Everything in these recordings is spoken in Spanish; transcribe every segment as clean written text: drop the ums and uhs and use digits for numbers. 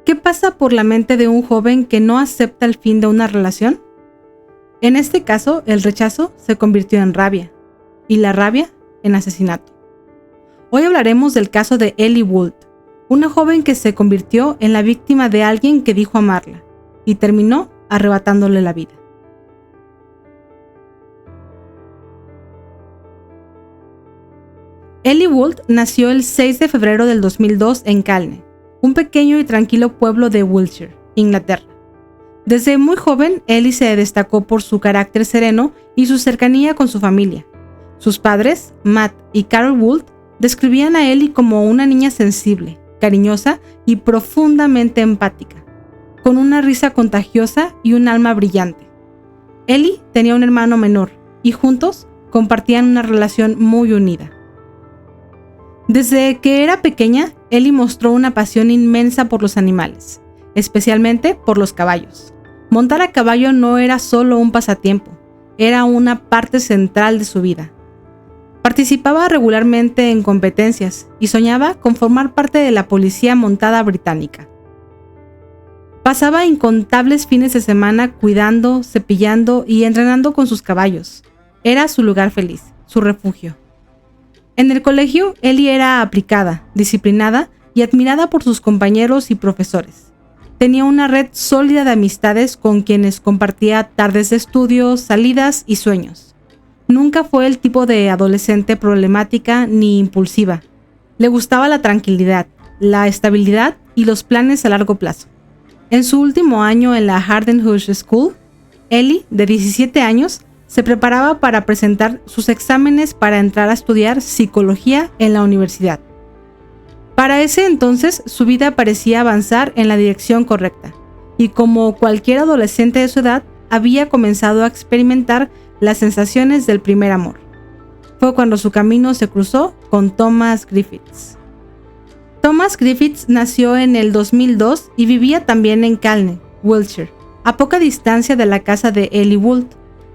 ¿Qué pasa por la mente de un joven que no acepta el fin de una relación? En este caso, el rechazo se convirtió en rabia, y la rabia en asesinato. Hoy hablaremos del caso de Ellie Wood, una joven que se convirtió en la víctima de alguien que dijo amarla, y terminó arrebatándole la vida. Ellie Wood nació el 6 de febrero del 2002 en Calne, un pequeño y tranquilo pueblo de Wiltshire, Inglaterra. Desde muy joven, Ellie se destacó por su carácter sereno y su cercanía con su familia. Sus padres, Matt y Carol Wood, describían a Ellie como una niña sensible, cariñosa y profundamente empática, con una risa contagiosa y un alma brillante. Ellie tenía un hermano menor y juntos compartían una relación muy unida. Desde que era pequeña, Ellie mostró una pasión inmensa por los animales, especialmente por los caballos. Montar a caballo no era solo un pasatiempo, era una parte central de su vida. Participaba regularmente en competencias y soñaba con formar parte de la policía montada británica. Pasaba incontables fines de semana cuidando, cepillando y entrenando con sus caballos. Era su lugar feliz, su refugio. En el colegio, Ellie era aplicada, disciplinada y admirada por sus compañeros y profesores. Tenía una red sólida de amistades con quienes compartía tardes de estudios, salidas y sueños. Nunca fue el tipo de adolescente problemática ni impulsiva. Le gustaba la tranquilidad, la estabilidad y los planes a largo plazo. En su último año en la Hardenhush School, Ellie, de 17 años, se preparaba para presentar sus exámenes para entrar a estudiar psicología en la universidad. Para ese entonces, su vida parecía avanzar en la dirección correcta, y como cualquier adolescente de su edad, había comenzado a experimentar las sensaciones del primer amor. Fue cuando su camino se cruzó con Thomas Griffiths. Thomas Griffiths nació en el 2002 y vivía también en Calne, Wiltshire, a poca distancia de la casa de Ellie Wood.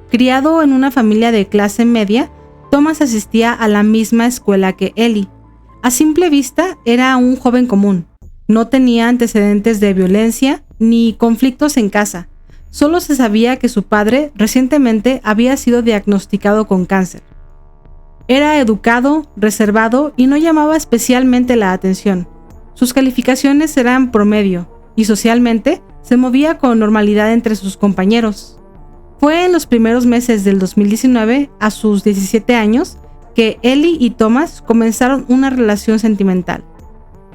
Criado en una familia de clase media, Thomas asistía a la misma escuela que Ellie. A simple vista era un joven común. No tenía antecedentes de violencia ni conflictos en casa. Solo se sabía que su padre recientemente había sido diagnosticado con cáncer. Era educado, reservado y no llamaba especialmente la atención. Sus calificaciones eran promedio y socialmente se movía con normalidad entre sus compañeros. Fue en los primeros meses del 2019, a sus 17 años, que Ellie y Thomas comenzaron una relación sentimental.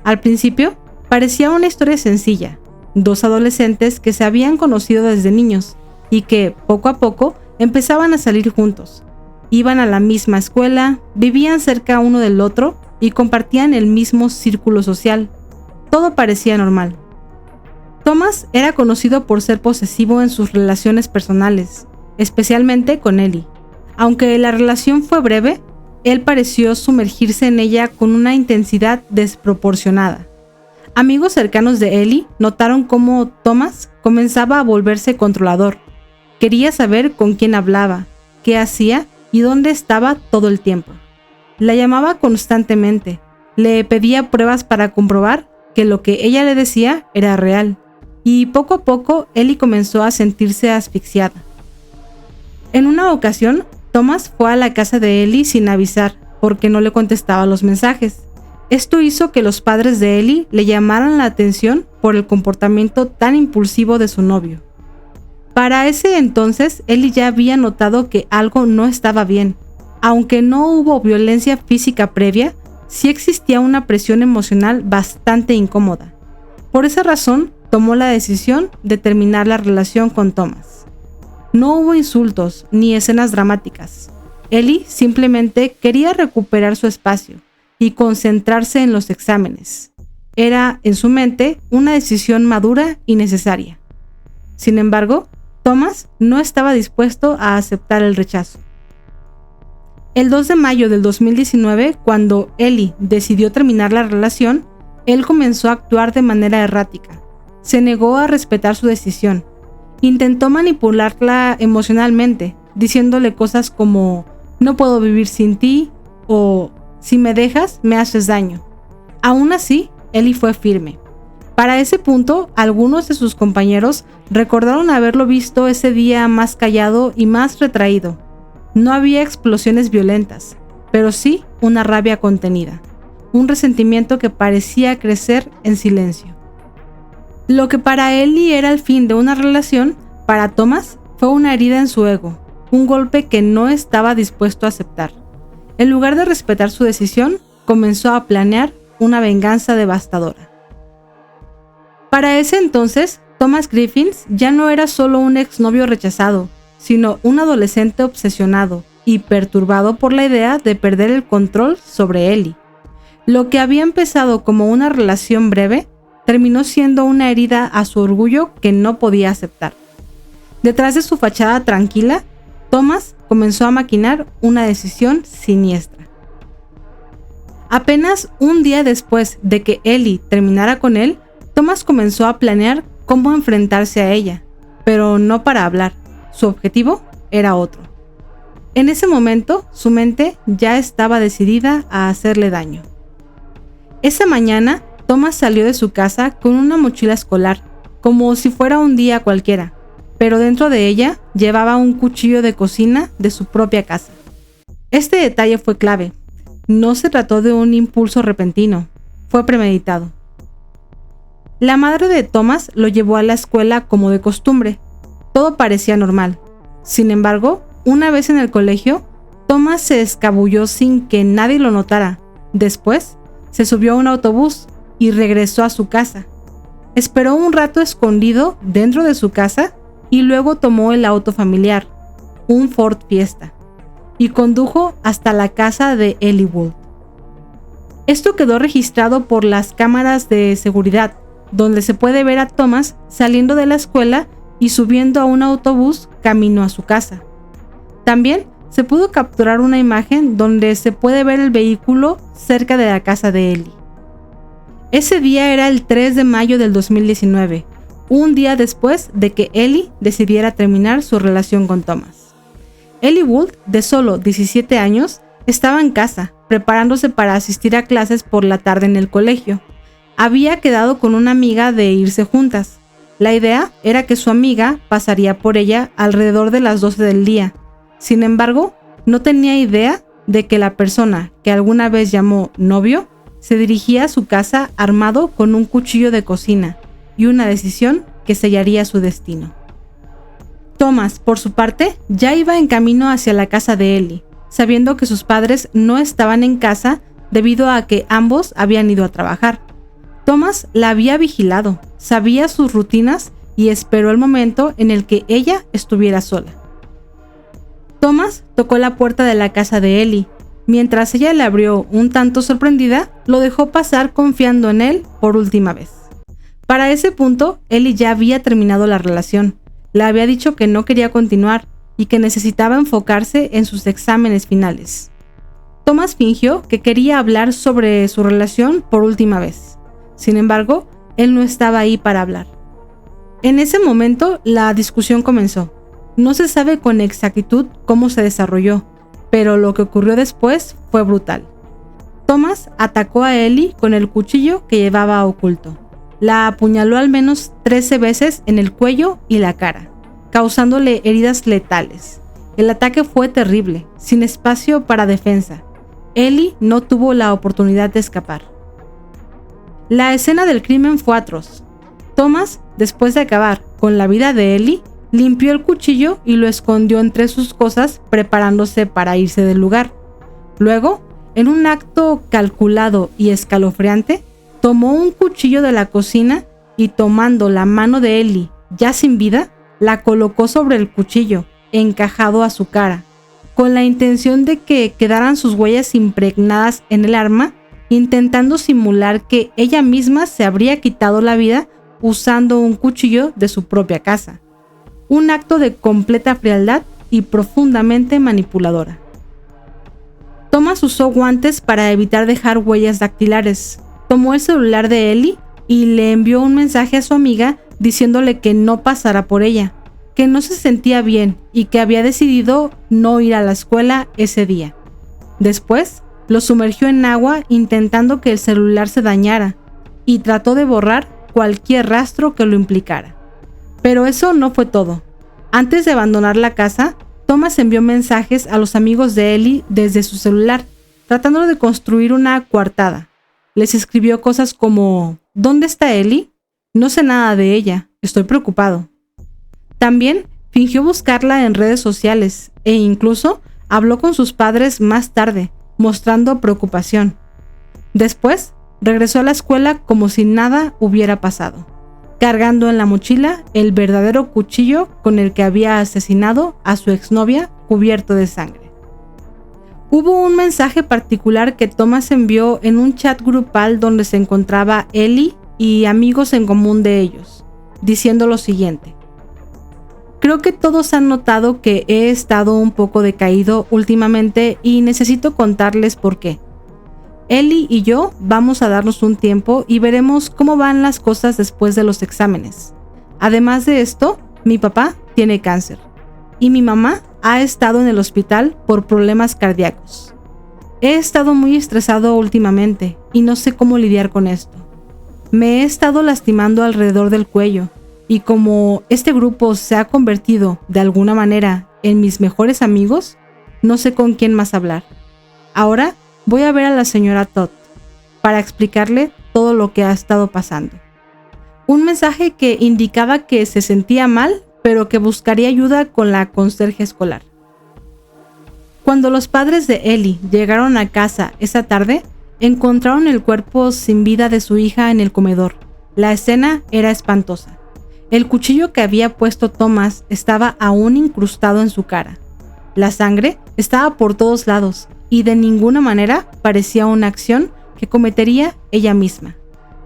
Al principio, parecía una historia sencilla, dos adolescentes que se habían conocido desde niños y que, poco a poco, empezaban a salir juntos. Iban a la misma escuela, vivían cerca uno del otro y compartían el mismo círculo social. Todo parecía normal. Thomas era conocido por ser posesivo en sus relaciones personales, especialmente con Ellie. Aunque la relación fue breve, él pareció sumergirse en ella con una intensidad desproporcionada. Amigos cercanos de Ellie notaron cómo Thomas comenzaba a volverse controlador. Quería saber con quién hablaba, qué hacía y dónde estaba todo el tiempo. La llamaba constantemente, le pedía pruebas para comprobar que lo que ella le decía era real. Y poco a poco Ellie comenzó a sentirse asfixiada. En una ocasión, Thomas fue a la casa de Ellie sin avisar porque no le contestaba los mensajes. Esto hizo que los padres de Ellie le llamaran la atención por el comportamiento tan impulsivo de su novio. Para ese entonces, Ellie ya había notado que algo no estaba bien. Aunque no hubo violencia física previa, sí existía una presión emocional bastante incómoda. Por esa razón, tomó la decisión de terminar la relación con Thomas. No hubo insultos ni escenas dramáticas. Ellie simplemente quería recuperar su espacio y concentrarse en los exámenes. Era, en su mente, una decisión madura y necesaria. Sin embargo, Thomas no estaba dispuesto a aceptar el rechazo. El 2 de mayo del 2019, cuando Ellie decidió terminar la relación, él comenzó a actuar de manera errática. Se negó a respetar su decisión. Intentó manipularla emocionalmente, diciéndole cosas como «no puedo vivir sin ti» o «si me dejas, me haces daño». Aún así, Ellie fue firme. Para ese punto, algunos de sus compañeros recordaron haberlo visto ese día más callado y más retraído. No había explosiones violentas, pero sí una rabia contenida, un resentimiento que parecía crecer en silencio. Lo que para Ellie era el fin de una relación, para Thomas fue una herida en su ego, un golpe que no estaba dispuesto a aceptar. En lugar de respetar su decisión, comenzó a planear una venganza devastadora. Para ese entonces, Thomas Griffiths ya no era solo un exnovio rechazado, sino un adolescente obsesionado y perturbado por la idea de perder el control sobre Ellie. Lo que había empezado como una relación breve, terminó siendo una herida a su orgullo que no podía aceptar. Detrás de su fachada tranquila, Thomas comenzó a maquinar una decisión siniestra. Apenas un día después de que Ellie terminara con él, Thomas comenzó a planear cómo enfrentarse a ella, pero no para hablar. Su objetivo era otro. En ese momento, su mente ya estaba decidida a hacerle daño. Esa mañana, Thomas salió de su casa con una mochila escolar, como si fuera un día cualquiera, pero dentro de ella llevaba un cuchillo de cocina de su propia casa. Este detalle fue clave. No se trató de un impulso repentino, fue premeditado. La madre de Thomas lo llevó a la escuela como de costumbre. Todo parecía normal. Sin embargo, una vez en el colegio, Thomas se escabulló sin que nadie lo notara. Después, se subió a un autobús y regresó a su casa. Esperó un rato escondido dentro de su casa y luego tomó el auto familiar, un Ford Fiesta, y condujo hasta la casa de Ellie Wood. Esto quedó registrado por las cámaras de seguridad, donde se puede ver a Thomas saliendo de la escuela y subiendo a un autobús camino a su casa. También se pudo capturar una imagen donde se puede ver el vehículo cerca de la casa de Ellie. Ese día era el 3 de mayo del 2019, un día después de que Ellie decidiera terminar su relación con Thomas. Ellie Wood, de solo 17 años, estaba en casa, preparándose para asistir a clases por la tarde en el colegio. Había quedado con una amiga de irse juntas. La idea era que su amiga pasaría por ella alrededor de las 12 del día. Sin embargo, no tenía idea de que la persona que alguna vez llamó novio se dirigía a su casa armado con un cuchillo de cocina y una decisión que sellaría su destino. Thomas, por su parte, ya iba en camino hacia la casa de Ellie, sabiendo que sus padres no estaban en casa debido a que ambos habían ido a trabajar. Thomas la había vigilado, sabía sus rutinas y esperó el momento en el que ella estuviera sola. Thomas tocó la puerta de la casa de Ellie. Mientras ella le abrió un tanto sorprendida, lo dejó pasar confiando en él por última vez. Para ese punto, Ellie ya había terminado la relación. Le había dicho que no quería continuar y que necesitaba enfocarse en sus exámenes finales. Thomas fingió que quería hablar sobre su relación por última vez. Sin embargo, él no estaba ahí para hablar. En ese momento, la discusión comenzó. No se sabe con exactitud cómo se desarrolló, pero lo que ocurrió después fue brutal. Thomas atacó a Ellie con el cuchillo que llevaba oculto. La apuñaló al menos 13 veces en el cuello y la cara, causándole heridas letales. El ataque fue terrible, sin espacio para defensa. Ellie no tuvo la oportunidad de escapar. La escena del crimen fue atroz. Thomas, después de acabar con la vida de Ellie, limpió el cuchillo y lo escondió entre sus cosas, preparándose para irse del lugar. Luego, en un acto calculado y escalofriante, tomó un cuchillo de la cocina y, tomando la mano de Ellie, ya sin vida, la colocó sobre el cuchillo, encajado a su cara, con la intención de que quedaran sus huellas impregnadas en el arma, intentando simular que ella misma se habría quitado la vida usando un cuchillo de su propia casa. Un acto de completa frialdad y profundamente manipuladora. Thomas usó guantes para evitar dejar huellas dactilares. Tomó el celular de Ellie y le envió un mensaje a su amiga diciéndole que no pasara por ella, que no se sentía bien y que había decidido no ir a la escuela ese día. Después, lo sumergió en agua intentando que el celular se dañara y trató de borrar cualquier rastro que lo implicara. Pero eso no fue todo. Antes de abandonar la casa, Thomas envió mensajes a los amigos de Ellie desde su celular, tratando de construir una coartada. Les escribió cosas como: ¿dónde está Ellie? No sé nada de ella, estoy preocupado. También fingió buscarla en redes sociales e incluso habló con sus padres más tarde, mostrando preocupación. Después, regresó a la escuela como si nada hubiera pasado, cargando en la mochila el verdadero cuchillo con el que había asesinado a su exnovia cubierto de sangre. Hubo un mensaje particular que Thomas envió en un chat grupal donde se encontraba Ellie y amigos en común de ellos, diciendo lo siguiente: creo que todos han notado que he estado un poco decaído últimamente y necesito contarles por qué. Ellie y yo vamos a darnos un tiempo y veremos cómo van las cosas después de los exámenes. Además de esto, mi papá tiene cáncer y mi mamá ha estado en el hospital por problemas cardíacos. He estado muy estresado últimamente y no sé cómo lidiar con esto. Me he estado lastimando alrededor del cuello y como este grupo se ha convertido de alguna manera en mis mejores amigos, no sé con quién más hablar. Ahora voy a ver a la señora Todd para explicarle todo lo que ha estado pasando. Un mensaje que indicaba que se sentía mal, pero que buscaría ayuda con la conserje escolar. Cuando los padres de Ellie llegaron a casa esa tarde, encontraron el cuerpo sin vida de su hija en el comedor. La escena era espantosa. El cuchillo que había puesto Thomas estaba aún incrustado en su cara. La sangre estaba por todos lados y de ninguna manera parecía una acción que cometería ella misma.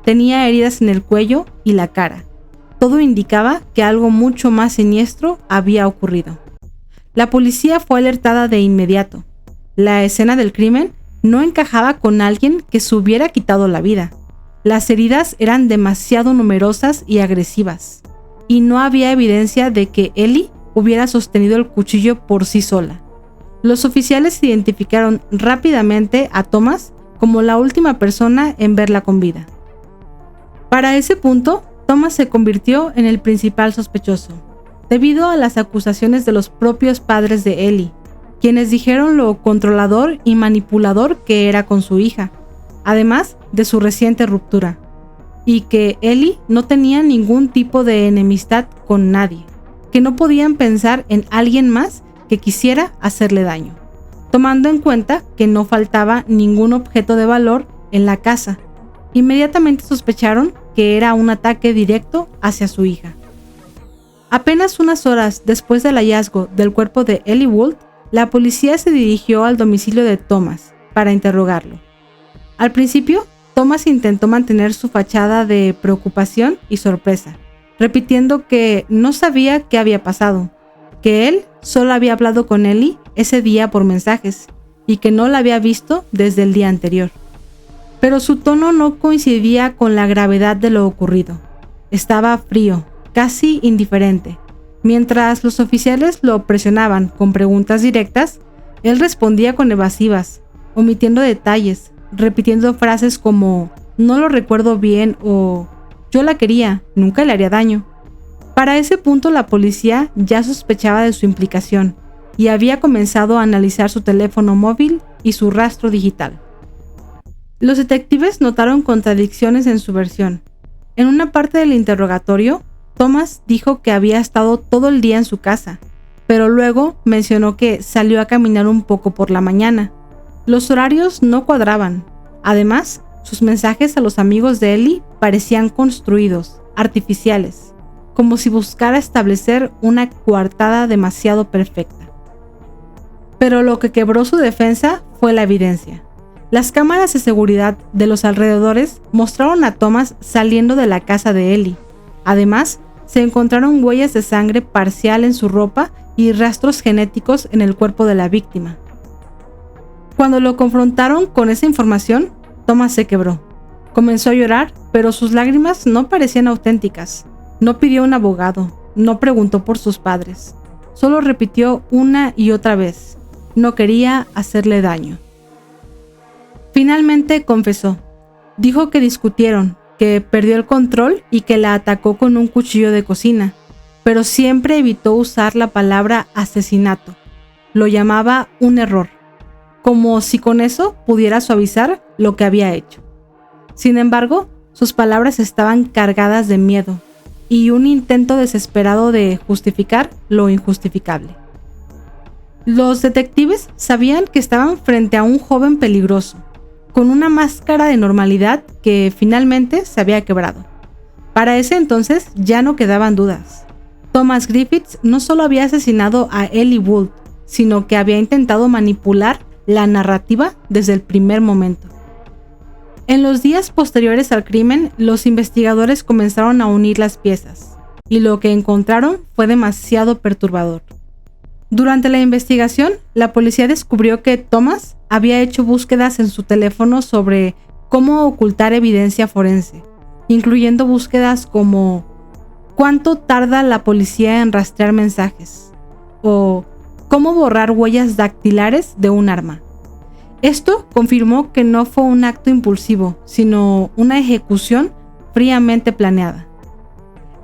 Tenía heridas en el cuello y la cara. Todo indicaba que algo mucho más siniestro había ocurrido. La policía fue alertada de inmediato. La escena del crimen no encajaba con alguien que se hubiera quitado la vida. Las heridas eran demasiado numerosas y agresivas, y no había evidencia de que Ellie hubiera sostenido el cuchillo por sí sola. Los oficiales identificaron rápidamente a Thomas como la última persona en verla con vida. Para ese punto, Thomas se convirtió en el principal sospechoso, debido a las acusaciones de los propios padres de Ellie, quienes dijeron lo controlador y manipulador que era con su hija, además de su reciente ruptura, y que Ellie no tenía ningún tipo de enemistad con nadie, que no podían pensar en alguien más que quisiera hacerle daño, tomando en cuenta que no faltaba ningún objeto de valor en la casa. Inmediatamente sospecharon que era un ataque directo hacia su hija. Apenas unas horas después del hallazgo del cuerpo de Ellie Wood, la policía se dirigió al domicilio de Thomas para interrogarlo. Al principio, Thomas intentó mantener su fachada de preocupación y sorpresa, repitiendo que no sabía qué había pasado, que él solo había hablado con Ellie ese día por mensajes y que no la había visto desde el día anterior. Pero su tono no coincidía con la gravedad de lo ocurrido. Estaba frío, casi indiferente. Mientras los oficiales lo presionaban con preguntas directas, él respondía con evasivas, omitiendo detalles, repitiendo frases como «no lo recuerdo bien» o «yo la quería, nunca le haría daño». Para ese punto la policía ya sospechaba de su implicación y había comenzado a analizar su teléfono móvil y su rastro digital. Los detectives notaron contradicciones en su versión. En una parte del interrogatorio, Thomas dijo que había estado todo el día en su casa, pero luego mencionó que salió a caminar un poco por la mañana. Los horarios no cuadraban. Además, sus mensajes a los amigos de Ellie parecían construidos, artificiales, como si buscara establecer una coartada demasiado perfecta. Pero lo que quebró su defensa fue la evidencia. Las cámaras de seguridad de los alrededores mostraron a Thomas saliendo de la casa de Ellie. Además, se encontraron huellas de sangre parcial en su ropa y rastros genéticos en el cuerpo de la víctima. Cuando lo confrontaron con esa información, Thomas se quebró. Comenzó a llorar, pero sus lágrimas no parecían auténticas. No pidió un abogado, no preguntó por sus padres. Solo repitió una y otra vez: no quería hacerle daño. Finalmente confesó. Dijo que discutieron, que perdió el control y que la atacó con un cuchillo de cocina, pero siempre evitó usar la palabra asesinato. Lo llamaba un error, como si con eso pudiera suavizar lo que había hecho. Sin embargo, sus palabras estaban cargadas de miedo y un intento desesperado de justificar lo injustificable. Los detectives sabían que estaban frente a un joven peligroso, con una máscara de normalidad que finalmente se había quebrado. Para ese entonces ya no quedaban dudas. Thomas Griffiths no solo había asesinado a Ellie Wood, sino que había intentado manipular la narrativa desde el primer momento. En los días posteriores al crimen, los investigadores comenzaron a unir las piezas, y lo que encontraron fue demasiado perturbador. Durante la investigación, la policía descubrió que Thomas había hecho búsquedas en su teléfono sobre cómo ocultar evidencia forense, incluyendo búsquedas como ¿cuánto tarda la policía en rastrear mensajes? O ¿cómo borrar huellas dactilares de un arma? Esto confirmó que no fue un acto impulsivo, sino una ejecución fríamente planeada.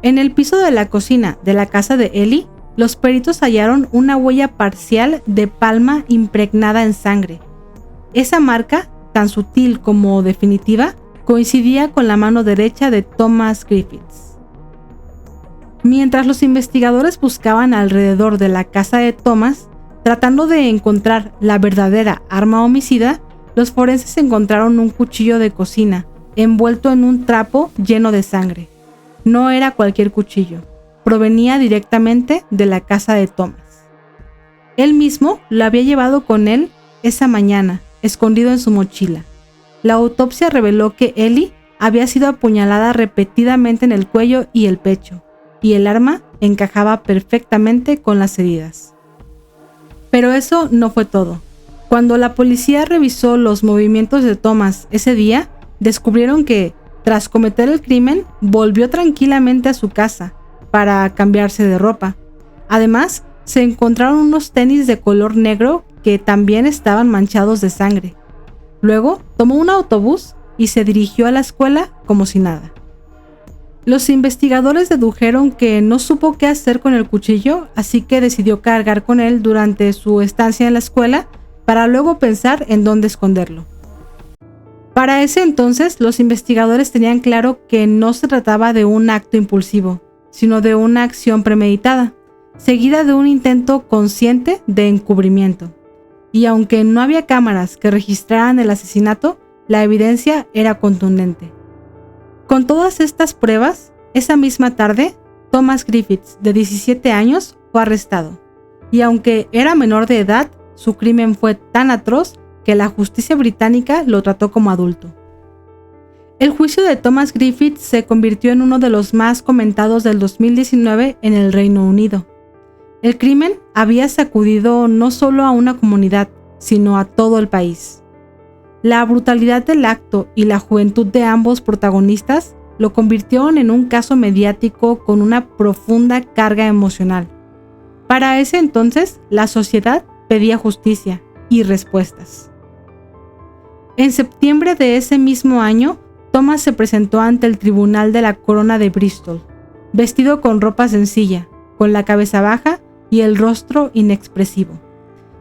En el piso de la cocina de la casa de Ellie, los peritos hallaron una huella parcial de palma impregnada en sangre. Esa marca, tan sutil como definitiva, coincidía con la mano derecha de Thomas Griffiths. Mientras los investigadores buscaban alrededor de la casa de Thomas, tratando de encontrar la verdadera arma homicida, los forenses encontraron un cuchillo de cocina, envuelto en un trapo lleno de sangre. No era cualquier cuchillo, provenía directamente de la casa de Thomas. Él mismo lo había llevado con él esa mañana, escondido en su mochila. La autopsia reveló que Ellie había sido apuñalada repetidamente en el cuello y el pecho, y el arma encajaba perfectamente con las heridas. Pero eso no fue todo. Cuando la policía revisó los movimientos de Thomas ese día, descubrieron que, tras cometer el crimen, volvió tranquilamente a su casa para cambiarse de ropa. Además, se encontraron unos tenis de color negro que también estaban manchados de sangre. Luego, tomó un autobús y se dirigió a la escuela como si nada. Los investigadores dedujeron que no supo qué hacer con el cuchillo, así que decidió cargar con él durante su estancia en la escuela para luego pensar en dónde esconderlo. Para ese entonces, los investigadores tenían claro que no se trataba de un acto impulsivo, sino de una acción premeditada, seguida de un intento consciente de encubrimiento. Y aunque no había cámaras que registraran el asesinato, la evidencia era contundente. Con todas estas pruebas, esa misma tarde, Thomas Griffiths, de 17 años, fue arrestado. Y aunque era menor de edad, su crimen fue tan atroz que la justicia británica lo trató como adulto. El juicio de Thomas Griffiths se convirtió en uno de los más comentados del 2019 en el Reino Unido. El crimen había sacudido no solo a una comunidad, sino a todo el país. La brutalidad del acto y la juventud de ambos protagonistas lo convirtieron en un caso mediático con una profunda carga emocional. Para ese entonces, la sociedad pedía justicia y respuestas. En septiembre de ese mismo año, Thomas se presentó ante el Tribunal de la Corona de Bristol, vestido con ropa sencilla, con la cabeza baja y el rostro inexpresivo.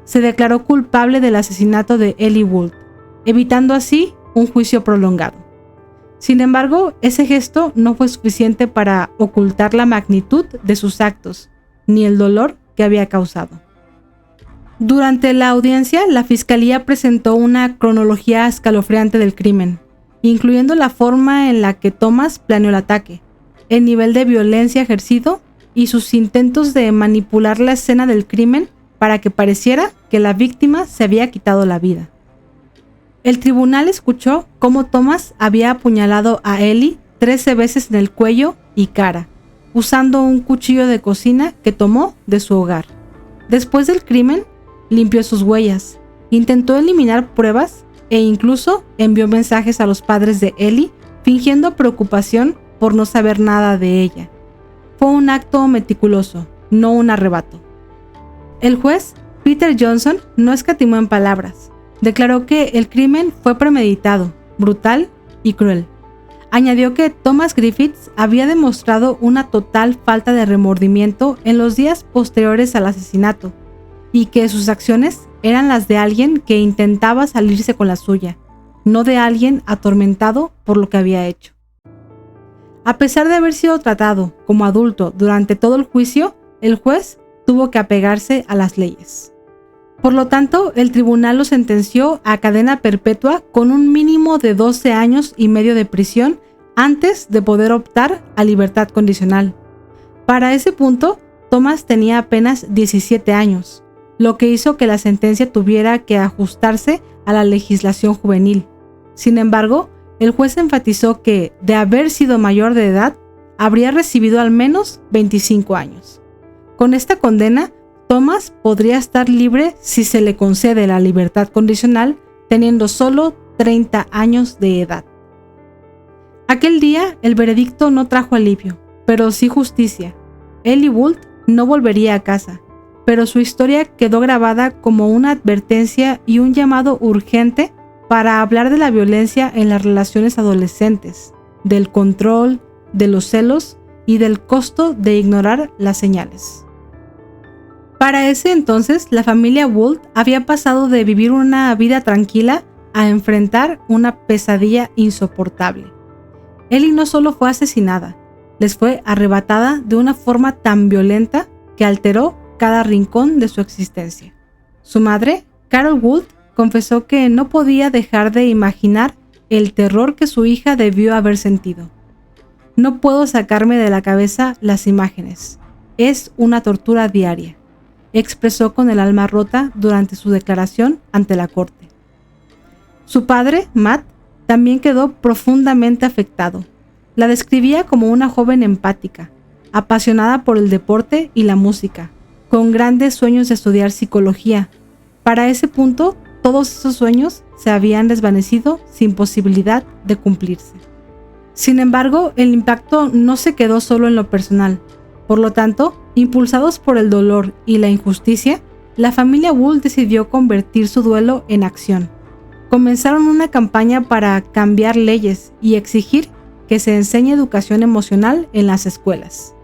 Se declaró culpable del asesinato de Ellie Wood, evitando así un juicio prolongado. Sin embargo, ese gesto no fue suficiente para ocultar la magnitud de sus actos, ni el dolor que había causado. Durante la audiencia, la fiscalía presentó una cronología escalofriante del crimen, incluyendo la forma en la que Thomas planeó el ataque, el nivel de violencia ejercido y sus intentos de manipular la escena del crimen para que pareciera que la víctima se había quitado la vida. El tribunal escuchó cómo Thomas había apuñalado a Ellie 13 veces en el cuello y cara, usando un cuchillo de cocina que tomó de su hogar. Después del crimen, limpió sus huellas, intentó eliminar pruebas e incluso envió mensajes a los padres de Ellie fingiendo preocupación por no saber nada de ella. Fue un acto meticuloso, no un arrebato. El juez, Peter Johnson, no escatimó en palabras. Declaró que el crimen fue premeditado, brutal y cruel. Añadió que Thomas Griffiths había demostrado una total falta de remordimiento en los días posteriores al asesinato y que sus acciones eran las de alguien que intentaba salirse con la suya, no de alguien atormentado por lo que había hecho. A pesar de haber sido tratado como adulto durante todo el juicio, el juez tuvo que apegarse a las leyes. Por lo tanto, el tribunal lo sentenció a cadena perpetua con un mínimo de 12 años y medio de prisión antes de poder optar a libertad condicional. Para ese punto, Thomas tenía apenas 17 años, lo que hizo que la sentencia tuviera que ajustarse a la legislación juvenil. Sin embargo, el juez enfatizó que, de haber sido mayor de edad, habría recibido al menos 25 años. Con esta condena, Thomas podría estar libre si se le concede la libertad condicional, teniendo solo 30 años de edad. Aquel día, el veredicto no trajo alivio, pero sí justicia. Ellie Gould no volvería a casa, pero su historia quedó grabada como una advertencia y un llamado urgente para hablar de la violencia en las relaciones adolescentes, del control, de los celos y del costo de ignorar las señales. Para ese entonces, la familia Gould había pasado de vivir una vida tranquila a enfrentar una pesadilla insoportable. Ellie no solo fue asesinada, les fue arrebatada de una forma tan violenta que alteró cada rincón de su existencia. Su madre, Carol Gould, confesó que no podía dejar de imaginar el terror que su hija debió haber sentido. No puedo sacarme de la cabeza las imágenes. Es una tortura diaria, expresó con el alma rota durante su declaración ante la corte. Su padre, Matt, también quedó profundamente afectado. La describía como una joven empática, apasionada por el deporte y la música, con grandes sueños de estudiar psicología. Para ese punto, todos esos sueños se habían desvanecido sin posibilidad de cumplirse. Sin embargo, el impacto no se quedó solo en lo personal. Por lo tanto, impulsados por el dolor y la injusticia, la familia Gould decidió convertir su duelo en acción. Comenzaron una campaña para cambiar leyes y exigir que se enseñe educación emocional en las escuelas.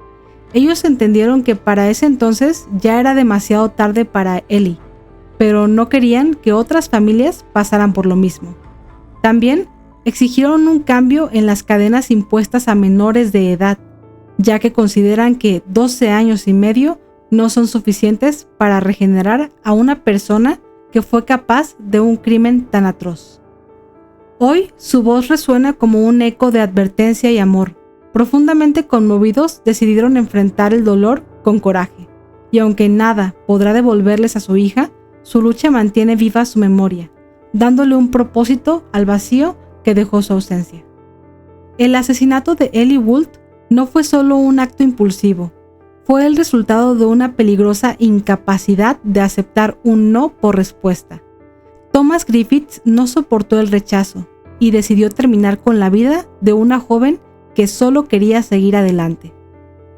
Ellos entendieron que para ese entonces ya era demasiado tarde para Ellie, pero no querían que otras familias pasaran por lo mismo. También exigieron un cambio en las cadenas impuestas a menores de edad, ya que consideran que 12 años y medio no son suficientes para regenerar a una persona que fue capaz de un crimen tan atroz. Hoy su voz resuena como un eco de advertencia y amor. Profundamente conmovidos, decidieron enfrentar el dolor con coraje, y aunque nada podrá devolverles a su hija, su lucha mantiene viva su memoria, dándole un propósito al vacío que dejó su ausencia. El asesinato de Ellie Gould no fue solo un acto impulsivo, fue el resultado de una peligrosa incapacidad de aceptar un no por respuesta. Thomas Griffiths no soportó el rechazo y decidió terminar con la vida de una joven que solo quería seguir adelante.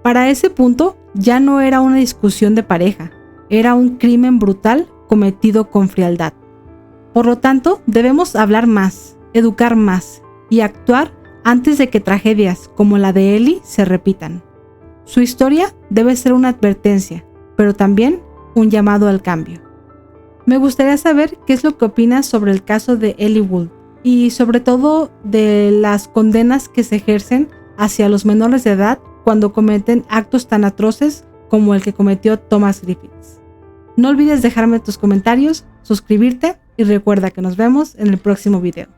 Para ese punto ya no era una discusión de pareja, era un crimen brutal cometido con frialdad. Por lo tanto, debemos hablar más, educar más y actuar antes de que tragedias como la de Ellie se repitan. Su historia debe ser una advertencia, pero también un llamado al cambio. Me gustaría saber qué es lo que opinas sobre el caso de Ellie Gould y sobre todo de las condenas que se ejercen hacia los menores de edad cuando cometen actos tan atroces como el que cometió Thomas Griffiths. No olvides dejarme tus comentarios, suscribirte y recuerda que nos vemos en el próximo video.